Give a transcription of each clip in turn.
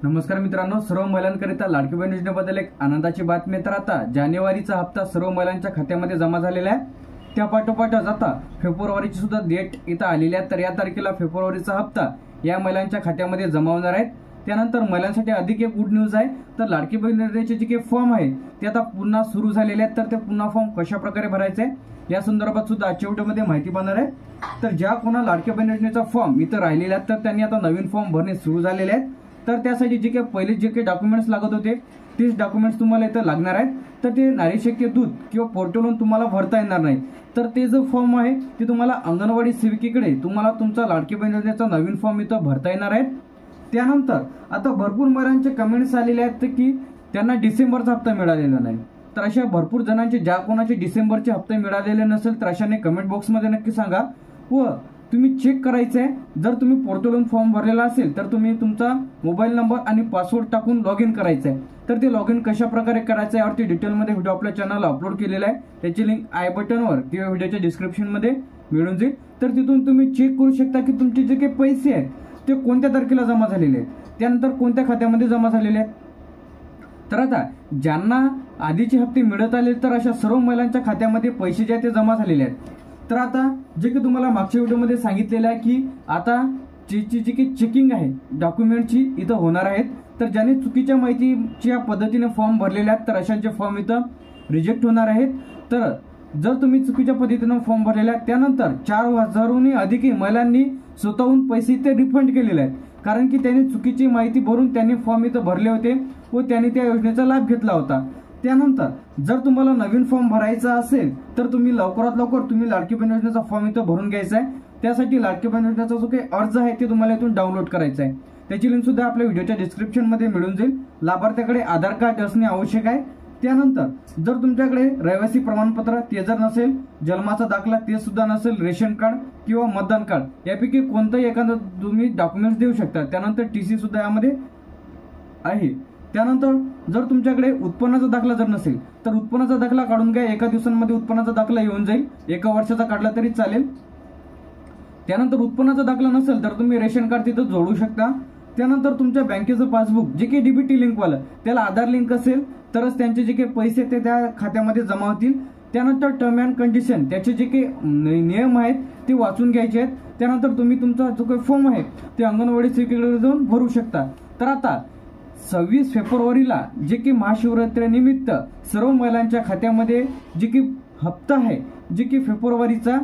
नमस्कार मित्रांनो, सर्व महिलांकरिता लाडकी बहीण योजनेबद्दल एक आनंदाची बातमी. तर आता जानेवारीचा हप्ता सर्व महिलांच्या खात्यामध्ये जमा झालेला आहे. त्या पाठोपाठच आता फेब्रुवारीची सुद्धा डेट इथं आलेली आहे. तर या तारखेला फेब्रुवारीचा हप्ता या महिलांच्या खात्यामध्ये जमा होणार आहे. त्यानंतर महिलांसाठी अधिक एक गुड न्यूज आहे. तर लाडकी बहीण योजनेचे जे काही फॉर्म आहे ते आता पुन्हा सुरू झालेले आहेत. तर ते पुन्हा फॉर्म कशा प्रकारे भरायचे या संदर्भात सुद्धा आजच्या व्हिडिओमध्ये माहिती पाहणार आहे. तर ज्या कोणा लाडकी बहीण योजनेचा फॉर्म इथं राहिलेला आहे तर त्यांनी आता नवीन फॉर्म भरणे सुरू झालेले आहेत. तर त्यासाठी जे काही पहिले जे काही डॉक्युमेंट्स लागत होते तेच डॉक्युमेंट्स तुम्हाला इथं लागणार आहेत. तर ते नारी शक्ती दूत किंवा पोर्टलवरून तुम्हाला भरता येणार नाही. तर ते जो फॉर्म आहे ते तुम्हाला अंगणवाडी सेविकेकडे तुम्हाला तुमचा लाडकी बहीण योजनेचा नवीन फॉर्म इथं भरता येणार आहे. त्यानंतर आता भरपूर महिलांचे कमेंट्स आलेले आहेत की त्यांना डिसेंबरचा हप्ता मिळालेला नाही. तर अशा भरपूर जणांचे ज्या कोणाचे डिसेंबरचे हप्ते मिळालेले नसेल तर अशाने कमेंट बॉक्समध्ये नक्की सांगा. व तुम्ही चेक करायचं आहे, जर तुम्ही पोर्टलवरून फॉर्म भरलेला असेल तर तुम्ही तुमचा मोबाईल नंबर आणि पासवर्ड टाकून लॉग इन करायचं आहे. तर ते लॉग इन कशा प्रकारे करायचं आहे यावरती डिटेलमध्ये व्हिडिओ आपल्या चॅनलला अपलोड केलेला आहे. त्याची लिंक आय बटनवर किंवा व्हिडिओच्या डिस्क्रिप्शनमध्ये मिळून जाईल. तर तिथून तुम्ही चेक करू शकता की तुमचे जे काही पैसे आहेत ते कोणत्या तारखेला जमा झालेले आहेत, त्यानंतर कोणत्या खात्यामध्ये जमा झालेले आहेत. तर आता ज्यांना आधीचे हप्ते मिळत आले तर अशा सर्व महिलांच्या खात्यामध्ये पैसे जे आहेत ते जमा झालेले आहेत. तर आता जे की तुम्हाला मागच्या व्हिडिओमध्ये सांगितलेलं आहे की आता जी काही चेकिंग आहे डॉक्युमेंटची इथं होणार आहेत. तर ज्यांनी चुकीच्या माहितीच्या पद्धतीने फॉर्म भरलेले आहेत तर अशांचे फॉर्म इथं रिजेक्ट होणार आहेत. तर जर तुम्ही चुकीच्या पद्धतीने फॉर्म भरलेला आहे त्यानंतर 4,000हून अधिक महिलांनी स्वतःहून पैसे इथे रिफंड केलेले आहेत. कारण की त्यांनी चुकीची माहिती भरून त्यांनी फॉर्म इथं भरले होते व त्यांनी त्या योजनेचा लाभ घेतला होता. त्यानंतर जर तुम्हाला नवीन फॉर्म भरायचा असेल तर तुम्ही लवकरात लवकर तुम्ही लाडकी बहीण योजनेचा फॉर्म इथं भरून घ्यायचा आहे. त्यासाठी लाडकी बहीण योजनेचा जो काही अर्ज आहे ते तुम्हाला इथून डाउनलोड करायचा आहे. त्याची लिंक सुद्धा आपल्या व्हिडिओच्या डिस्क्रिप्शनमध्ये मिळून जाईल. लाभार्थ्याकडे आधार कार्ड असणे आवश्यक आहे. त्यानंतर जर तुमच्याकडे रहिवासी प्रमाणपत्र ते जर नसेल, जन्माचा दाखला ते सुद्धा नसेल, रेशन कार्ड किंवा मतदान कार्ड यापैकी कोणतंही एखादं तुम्ही डॉक्युमेंट्स देऊ शकता. त्यानंतर टीसी सुद्धा यामध्ये आहे. त्यानंतर जर तुमच्याकडे उत्पन्नाचा दाखला जर नसेल तर उत्पन्नाचा दाखला काढून घ्या. एका दिवसांमध्ये उत्पन्नाचा दाखला येऊन जाईल. 1 वर्षाचा काढला तरी चालेल. त्यानंतर उत्पन्नाचा दाखला नसेल तर तुम्ही रेशन कार्ड तिथं जोडू शकता. त्यानंतर तुमच्या बँकेचं पासबुक जे काही डीबीटी लिंकवालं त्याला आधार लिंक असेल तरच त्यांचे जे काही पैसे ते त्या खात्यामध्ये जमा होतील. त्यानंतर टर्म अँड कंडिशन त्याचे जे काही नियम आहेत ते वाचून घ्यायचे आहेत. त्यानंतर तुम्ही तुमचा जो काही फॉर्म आहे ते अंगणवाडी सेविकेकडे जाऊन भरू शकता. तर आता 26 फेब्रुवारीला जे की महाशिवरात्रीनिमित्त सर्व महिलांच्या खात्यामध्ये जे की हप्ता आहे जे की फेब्रुवारीचा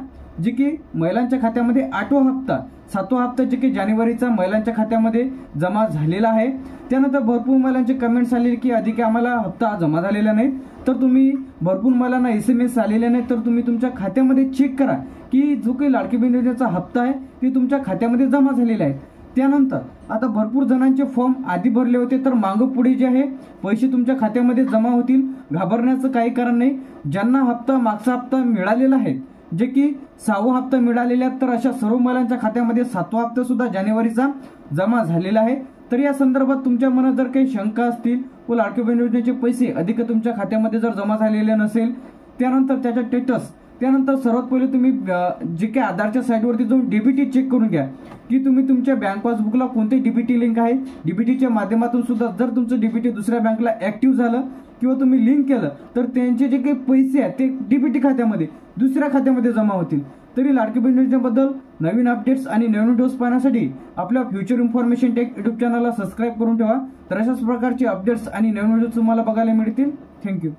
जे की महिलांच्या खात्यामध्ये 8वा हप्ता 7वा हप्ता जे की जानेवारीचा महिलांच्या खात्यामध्ये जमा झालेला आहे. त्यानंतर भरपूर महिलांचे कमेंट्स आले की अधिक आम्हाला हप्ता जमा झालेला नाही. तर तुम्ही भरपूर महिलांना SMS आलेले नाही तर तुम्ही तुमच्या खात्यामध्ये चेक करा की जो काही लाडकी बहीण योजनेचा हप्ता आहे ते तुमच्या खात्यामध्ये जमा झालेला आहे. त्यानंतर आता भरपूर जणांचे फॉर्म आधी भरले होते तर मागं पुढे जे आहे पैसे तुमच्या खात्यामध्ये जमा होतील. घाबरण्याचं काही कारण नाही. ज्यांना हप्ता मागचा हप्ता मिळालेला आहे जे की 6वा हप्ता मिळालेला आहे तर अशा सर्व महिलांच्या खात्यामध्ये 7वा हप्ता सुद्धा जानेवारीचा जमा झालेला आहे. तर या संदर्भात तुमच्या मनात जर काही शंका असतील व लाडकी बहीण योजनेचे पैसे अधिक तुमच्या खात्यामध्ये जर जमा झालेले नसेल त्यानंतर त्याचा स्टेटस त्यानंतर सर्वात पहिले तुम्ही जे काही आधारच्या साईटवरती जाऊन डीबीटी चेक करून घ्या की तुम्ही तुमच्या बँक पासबुकला कोणते डीबीटी लिंक आहे. डीबीटीच्या माध्यमातून सुद्धा जर तुमचं डीबीटी दुसऱ्या बँकला ऍक्टिव्ह झालं किंवा तुम्ही लिंक केलं तर त्यांचे जे काही पैसे आहेत ते डीबीटी खात्यामध्ये दुसऱ्या खात्यामध्ये जमा होतील. तरी लाडकी बहीण योजनेबद्दल नवीन अपडेट्स आणि नवीन व्हिडिओज पाहण्यासाठी आपल्या फ्युचर इन्फॉर्मेशन टेक युट्यूब चॅनलला सबस्क्राईब करून ठेवा. तर अशाच प्रकारचे अपडेट्स आणि नवीन व्हिडिओज तुम्हाला बघायला मिळतील. थँक्यू.